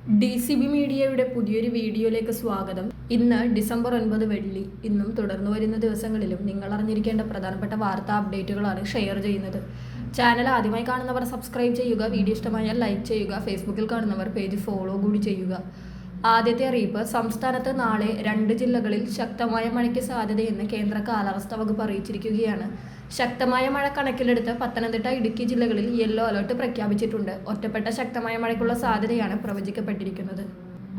DCB മീഡിയയുടെ പുതിയൊരു വീഡിയോയിലേക്ക് സ്വാഗതം. ഇന്ന് ഡിസംബർ 9 വെള്ളി. ഇന്നും തുടർന്നു വരുന്ന ദിവസങ്ങളിലും നിങ്ങൾ അറിഞ്ഞിരിക്കേണ്ട പ്രധാനപ്പെട്ട വാർത്താ അപ്ഡേറ്റുകളാണ് ഷെയർ ചെയ്യുന്നത്. ചാനൽ ആദ്യമായി കാണുന്നവർ സബ്സ്ക്രൈബ് ചെയ്യുക, വീഡിയോ ഇഷ്ടമായാൽ ലൈക്ക് ചെയ്യുക, ഫേസ്ബുക്കിൽ കാണുന്നവർ പേജ് ഫോളോ കൂടി ചെയ്യുക. ആദ്യത്തെ അറിയിപ്പ്, സംസ്ഥാനത്ത് നാളെ 2 ജില്ലകളിൽ ശക്തമായ മഴയ്ക്ക് സാധ്യതയെന്ന് കേന്ദ്ര കാലാവസ്ഥാ വകുപ്പ് അറിയിച്ചിരിക്കുകയാണ്. ശക്തമായ മഴ കണക്കിലെടുത്ത് പത്തനംതിട്ട, ഇടുക്കി ജില്ലകളിൽ യെല്ലോ അലർട്ട് പ്രഖ്യാപിച്ചിട്ടുണ്ട്. ഒറ്റപ്പെട്ട ശക്തമായ മഴയ്ക്കുള്ള സാധ്യതയാണ് പ്രവചിക്കപ്പെട്ടിരിക്കുന്നത്.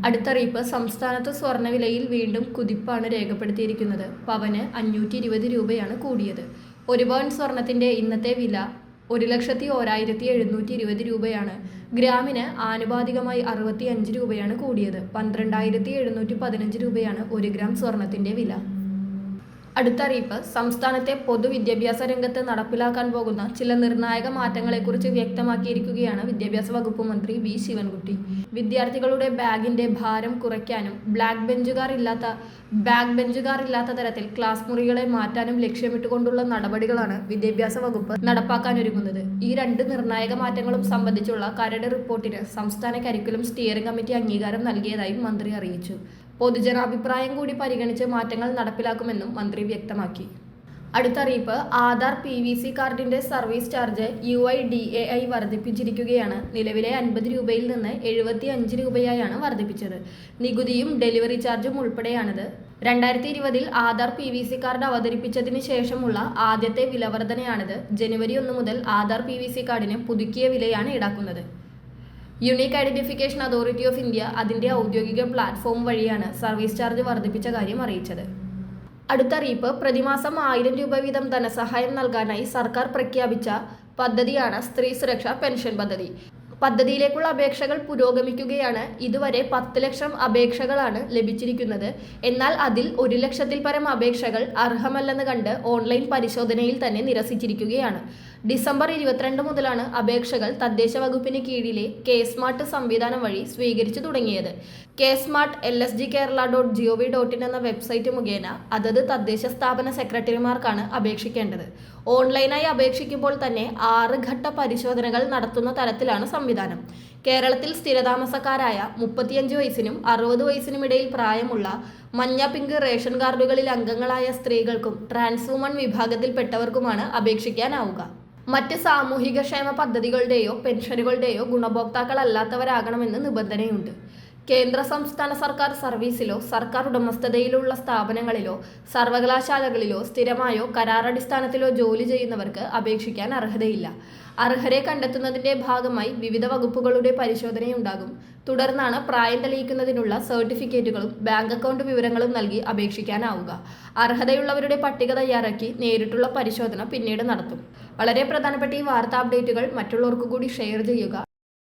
അടുത്ത അറിയിപ്പ്, സംസ്ഥാനത്ത് സ്വർണ്ണവിലയിൽ വീണ്ടും കുതിപ്പാണ് രേഖപ്പെടുത്തിയിരിക്കുന്നത്. പവന് 520 രൂപയാണ് കൂടിയത്. 1 പവൻ സ്വർണത്തിന്റെ ഇന്നത്തെ വില 1,01,720 രൂപയാണ്. ഗ്രാമിന് ആനുപാതികമായി 65 രൂപയാണ് കൂടിയത്. 12,715 രൂപയാണ് 1 ഗ്രാം സ്വർണത്തിന്റെ വില. അടുത്ത അറിയിപ്പ്, സംസ്ഥാനത്തെ പൊതുവിദ്യാഭ്യാസ രംഗത്ത് നടപ്പിലാക്കാൻ പോകുന്ന ചില നിർണായക മാറ്റങ്ങളെക്കുറിച്ച് വ്യക്തമാക്കിയിരിക്കുകയാണ് വിദ്യാഭ്യാസ വകുപ്പ് മന്ത്രി വി ശിവൻകുട്ടി. വിദ്യാർത്ഥികളുടെ ബാഗിന്റെ ഭാരം കുറയ്ക്കാനും ബാക്ക് ബെഞ്ചുകാർ ഇല്ലാത്ത തരത്തിൽ ക്ലാസ് മുറികളെ മാറ്റാനും ലക്ഷ്യമിട്ടുകൊണ്ടുള്ള നടപടികളാണ് വിദ്യാഭ്യാസ വകുപ്പ് നടപ്പാക്കാനൊരുങ്ങുന്നത്. ഈ 2 നിർണായക മാറ്റങ്ങളും സംബന്ധിച്ചുള്ള കരട് റിപ്പോർട്ടിന് സംസ്ഥാന കരിക്കുലം സ്റ്റിയറിംഗ് കമ്മിറ്റി അംഗീകാരം നൽകിയതായും മന്ത്രി അറിയിച്ചു. പൊതുജനാഭിപ്രായം കൂടി പരിഗണിച്ച് മാറ്റങ്ങൾ നടപ്പിലാക്കുമെന്നും മന്ത്രി വ്യക്തമാക്കി. അടുത്ത അറിയിപ്പ്, ആധാർ PVC കാർഡിന്റെ സർവീസ് ചാർജ് UIDAI വർദ്ധിപ്പിച്ചിരിക്കുകയാണ്. നിലവിലെ 50 രൂപയിൽ നിന്ന് 75 രൂപയായാണ് വർദ്ധിപ്പിച്ചത്. നികുതിയും ഡെലിവറി ചാർജും ഉൾപ്പെടെയാണിത്. 2020 ആധാർ PVC കാർഡ് അവതരിപ്പിച്ചതിന് ശേഷമുള്ള ആദ്യത്തെ വിലവർധനയാണിത്. ജനുവരി 1 മുതൽ ആധാർ PVC കാർഡിന് പുതുക്കിയ വിലയാണ് ഈടാക്കുന്നത്. Unique identification authority of India അതിന്റെ ഔദ്യോഗിക പ്ലാറ്റ്ഫോം വഴിയാണ് സർവീസ് ചാർജ് വർദ്ധിപ്പിച്ച കാര്യം അറിയിച്ചത്. അടുത്ത അറിയിപ്പ്, പ്രതിമാസം 1000 രൂപ വീതം ധനസഹായം നൽകാനായി സർക്കാർ പ്രഖ്യാപിച്ച പദ്ധതിയാണ് സ്ത്രീ സുരക്ഷാ പെൻഷൻ പദ്ധതി. പദ്ധതിയിലേക്കുള്ള അപേക്ഷകൾ പുരോഗമിക്കുകയാണ്. ഇതുവരെ 10 ലക്ഷം അപേക്ഷകളാണ് ലഭിച്ചിരിക്കുന്നത്. എന്നാൽ അതിൽ 1 ലക്ഷത്തിൽ പരം അപേക്ഷകൾ അർഹമല്ലെന്ന് കണ്ട് ഓൺലൈൻ പരിശോധനയിൽ തന്നെ നിരസിച്ചിരിക്കുകയാണ്. ഡിസംബർ 22 മുതലാണ് അപേക്ഷകൾ തദ്ദേശ വകുപ്പിന് കീഴിലെ KSMART സംവിധാനം വഴി സ്വീകരിച്ചു തുടങ്ങിയത്. KSMART LSGkerala.gov.in എന്ന വെബ്സൈറ്റ് മുഖേന അതത് തദ്ദേശ സ്ഥാപന സെക്രട്ടറിമാർക്കാണ് അപേക്ഷിക്കേണ്ടത്. ഓൺലൈനായി അപേക്ഷിക്കുമ്പോൾ തന്നെ 6 ഘട്ട പരിശോധനകൾ നടത്തുന്ന തരത്തിലാണ് സംവിധാനം. കേരളത്തിൽ സ്ഥിരതാമസക്കാരായ 35 വയസ്സിനും 60 വയസ്സിനും ഇടയിൽ പ്രായമുള്ള മഞ്ഞ, പിങ്ക് റേഷൻ കാർഡുകളിൽ അംഗങ്ങളായ സ്ത്രീകൾക്കും ട്രാൻസ് വുമൺ വിഭാഗത്തിൽപ്പെട്ടവർക്കുമാണ് അപേക്ഷിക്കാനാവുക. മറ്റ് സാമൂഹികക്ഷേമ പദ്ധതികളുടെയോ പെൻഷനുകളുടെയോ ഗുണഭോക്താക്കളല്ലാത്തവരാകണമെന്ന് നിബന്ധനയുണ്ട്. കേന്ദ്ര സംസ്ഥാന സർക്കാർ സർവീസിലോ സർക്കാർ ഉടമസ്ഥതയിലുള്ള സ്ഥാപനങ്ങളിലോ സർവകലാശാലകളിലോ സ്ഥിരമായോ കരാറടിസ്ഥാനത്തിലോ ജോലി ചെയ്യുന്നവർക്ക് അപേക്ഷിക്കാൻ അർഹതയില്ല. അർഹരെ കണ്ടെത്തുന്നതിന്റെ ഭാഗമായി വിവിധ വകുപ്പുകളുടെ പരിശോധനയുണ്ടാകും. തുടർന്നാണ് പ്രായം തെളിയിക്കുന്നതിനുള്ള സർട്ടിഫിക്കറ്റുകളും ബാങ്ക് അക്കൗണ്ട് വിവരങ്ങളും നൽകി അപേക്ഷിക്കാനാവുക. അർഹതയുള്ളവരുടെ പട്ടിക തയ്യാറാക്കി നേരിട്ടുള്ള പരിശോധന പിന്നീട് നടത്തും. വളരെ പ്രധാനപ്പെട്ട ഈ വാർത്താ അപ്ഡേറ്റുകൾ മറ്റുള്ളവർക്ക് കൂടി ഷെയർ ചെയ്യുക.